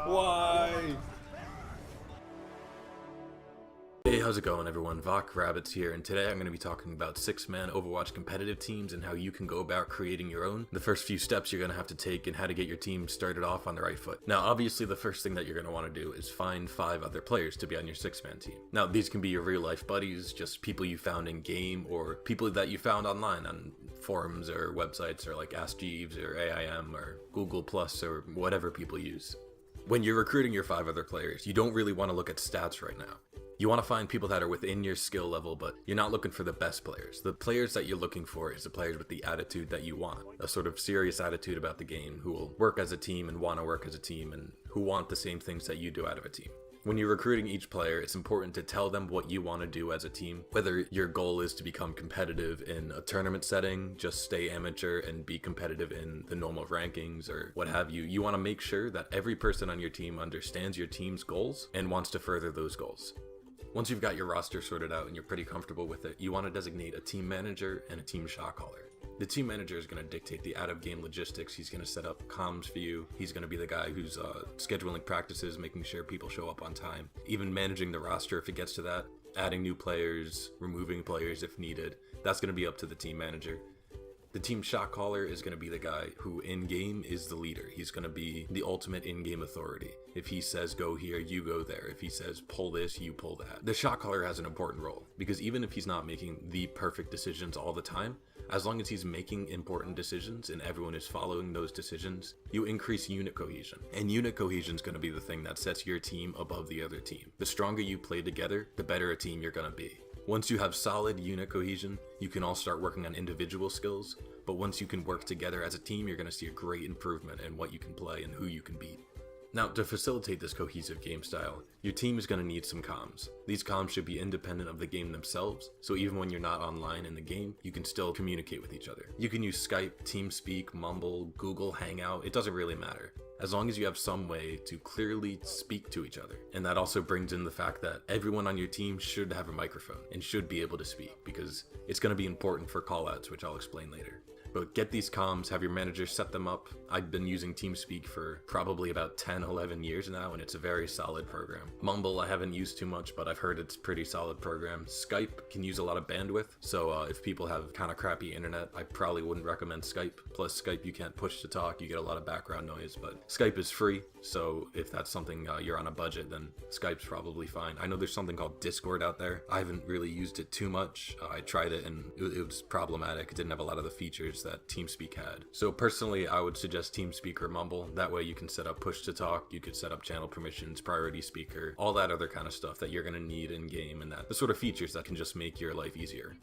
Why? Hey, how's it going everyone? Vok Rabbits here, and today I'm going to be talking about 6-man Overwatch competitive teams and how you can go about creating your own, the first few steps you're going to have to take, and how to get your team started off on the right foot. Now obviously the first thing that you're going to want to do is find 5 other players to be on your 6-man team. Now these can be your real life buddies, just people you found in game, or people that you found online on forums or websites or like Ask Jeeves or AIM or Google Plus or whatever people use. When you're recruiting your 5 other players, you don't really want to look at stats right now. You want to find people that are within your skill level, but you're not looking for the best players. The players that you're looking for is the players with the attitude that you want. A sort of serious attitude about the game, who will work as a team and want to work as a team, and who want the same things that you do out of a team. When you're recruiting each player, it's important to tell them what you want to do as a team. Whether your goal is to become competitive in a tournament setting, just stay amateur and be competitive in the normal rankings or what have you, you want to make sure that every person on your team understands your team's goals and wants to further those goals. Once you've got your roster sorted out and you're pretty comfortable with it, you want to designate a team manager and a team shot caller. The team manager is going to dictate the out-of-game logistics. He's going to set up comms for you. He's going to be the guy who's scheduling practices, making sure people show up on time, even managing the roster if it gets to that, adding new players, removing players if needed. That's going to be up to the team manager. The team shot caller is going to be the guy who in-game is the leader. He's going to be the ultimate in-game authority. If he says go here, you go there. If he says pull this, you pull that. The shot caller has an important role because even if he's not making the perfect decisions all the time, as long as he's making important decisions and everyone is following those decisions, you increase unit cohesion. And unit cohesion is going to be the thing that sets your team above the other team. The stronger you play together, the better a team you're going to be. Once you have solid unit cohesion, you can all start working on individual skills, but once you can work together as a team, you're going to see a great improvement in what you can play and who you can beat. Now, to facilitate this cohesive game style, your team is going to need some comms. These comms should be independent of the game themselves, so even when you're not online in the game, you can still communicate with each other. You can use Skype, TeamSpeak, Mumble, Google Hangout, it doesn't really matter, as long as you have some way to clearly speak to each other. And that also brings in the fact that everyone on your team should have a microphone and should be able to speak, because it's going to be important for callouts, which I'll explain later. But get these comms, have your manager set them up. I've been using TeamSpeak for probably about 10, 11 years now, and it's a very solid program. Mumble I haven't used too much, but I've heard it's a pretty solid program. Skype can use a lot of bandwidth, so if people have kind of crappy internet, I probably wouldn't recommend Skype. Plus Skype, you can't push to talk, you get a lot of background noise, but Skype is free, so if that's something you're on a budget, then Skype's probably fine. I know there's something called Discord out there. I haven't really used it too much. I tried it and it was problematic. It didn't have a lot of the features that TeamSpeak had. So personally, I would suggest TeamSpeak or Mumble. That way you can set up push to talk, you could set up channel permissions, priority speaker, all that other kind of stuff that you're going to need in game, and that the sort of features that can just make your life easier.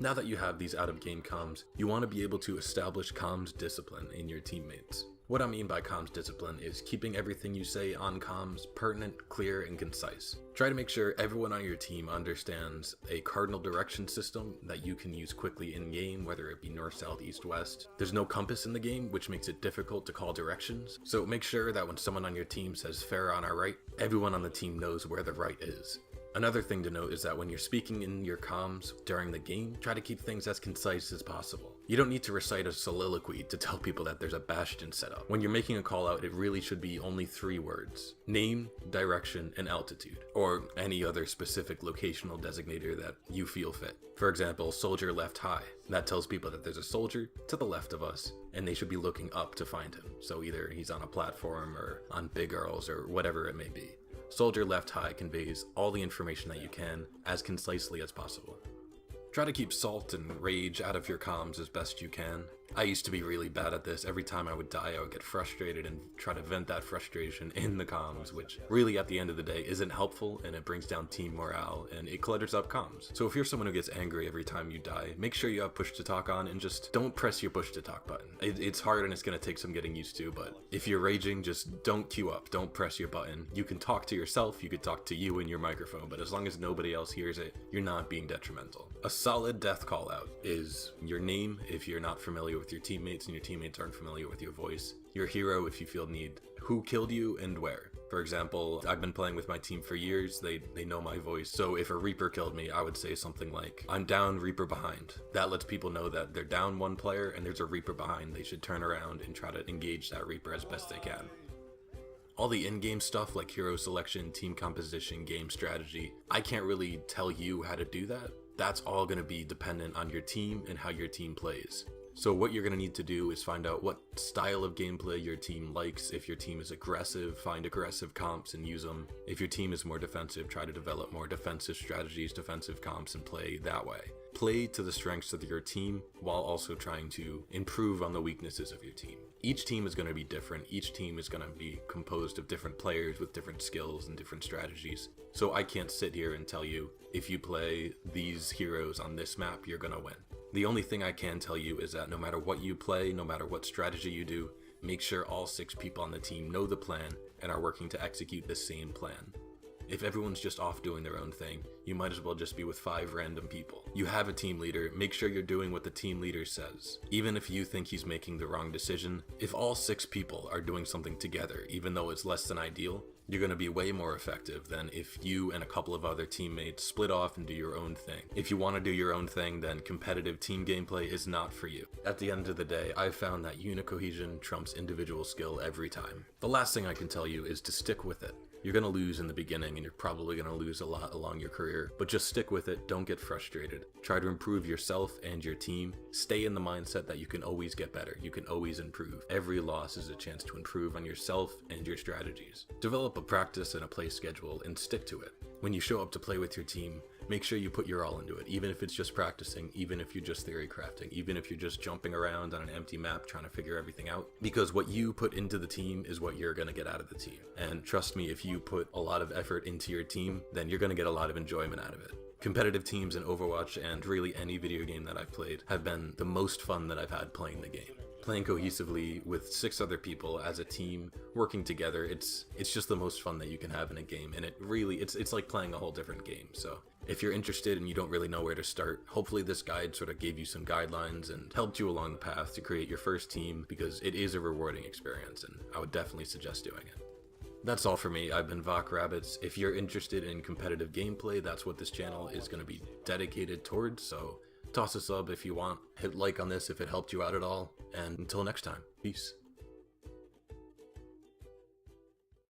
Now that you have these out-of-game comms, you want to be able to establish comms discipline in your teammates. What I mean by comms discipline is keeping everything you say on comms pertinent, clear, and concise. Try to make sure everyone on your team understands a cardinal direction system that you can use quickly in-game, whether it be north, south, east, west. There's no compass in the game, which makes it difficult to call directions, so make sure that when someone on your team says fair on our right, everyone on the team knows where the right is. Another thing to note is that when you're speaking in your comms during the game, try to keep things as concise as possible. You don't need to recite a soliloquy to tell people that there's a bastion set up. When you're making a call out, it really should be only 3 words: name, direction, and altitude, or any other specific locational designator that you feel fit. For example, soldier left high. That tells people that there's a soldier to the left of us, and they should be looking up to find him. So either he's on a platform or on big girls or whatever it may be. Soldier left high conveys all the information that you can as concisely as possible. Try to keep salt and rage out of your comms as best you can. I used to be really bad at this. Every time I would die, I would get frustrated and try to vent that frustration in the comms, which really at the end of the day isn't helpful, and it brings down team morale and it clutters up comms. So if you're someone who gets angry every time you die, make sure you have push to talk on and just don't press your push to talk button. It's hard and it's going to take some getting used to, but if you're raging, just don't queue up, don't press your button. You can talk to yourself, you could talk to you in your microphone, but as long as nobody else hears it, you're not being detrimental. A solid death call out is your name if you're not familiar with your teammates and your teammates aren't familiar with your voice, your hero if you feel need, who killed you and where. For example, I've been playing with my team for years, they know my voice, so if a Reaper killed me, I would say something like, I'm down, Reaper behind. That lets people know that they're down one player and there's a Reaper behind. They should turn around and try to engage that Reaper as best they can. All the in-game stuff like hero selection, team composition, game strategy, I can't really tell you how to do that. That's all going to be dependent on your team and how your team plays. So what you're going to need to do is find out what style of gameplay your team likes. If your team is aggressive, find aggressive comps and use them. If your team is more defensive, try to develop more defensive strategies, defensive comps, and play that way. Play to the strengths of your team while also trying to improve on the weaknesses of your team. Each team is going to be different. Each team is going to be composed of different players with different skills and different strategies. So I can't sit here and tell you, if you play these heroes on this map, you're going to win. The only thing I can tell you is that no matter what you play, no matter what strategy you do, make sure all 6 people on the team know the plan and are working to execute the same plan. If everyone's just off doing their own thing, you might as well just be with 5 random people. You have a team leader, make sure you're doing what the team leader says. Even if you think he's making the wrong decision, if all 6 people are doing something together, even though it's less than ideal, you're going to be way more effective than if you and a couple of other teammates split off and do your own thing. If you want to do your own thing, then competitive team gameplay is not for you. At the end of the day, I've found that unit cohesion trumps individual skill every time. The last thing I can tell you is to stick with it. You're going to lose in the beginning and you're probably going to lose a lot along your career, but just stick with it, don't get frustrated. Try to improve yourself and your team. Stay in the mindset that you can always get better, you can always improve. Every loss is a chance to improve on yourself and your strategies. Develop a practice and a play schedule and stick to it. When you show up to play with your team, make sure you put your all into it, even if it's just practicing, even if you're just theory crafting, even if you're just jumping around on an empty map trying to figure everything out. Because what you put into the team is what you're going to get out of the team. And trust me, if you put a lot of effort into your team, then you're going to get a lot of enjoyment out of it. Competitive teams in Overwatch and really any video game that I've played have been the most fun that I've had playing the game. Playing cohesively with 6 other people as a team, working together, it's just the most fun that you can have in a game, and it's like playing a whole different game. So if you're interested and you don't really know where to start, hopefully this guide sort of gave you some guidelines and helped you along the path to create your first team, because it is a rewarding experience and I would definitely suggest doing it. That's all for me. I've been Vok Rabbits. If you're interested in competitive gameplay, that's what this channel is going to be dedicated towards, so toss a sub if you want, hit like on this if it helped you out at all, and until next time, peace.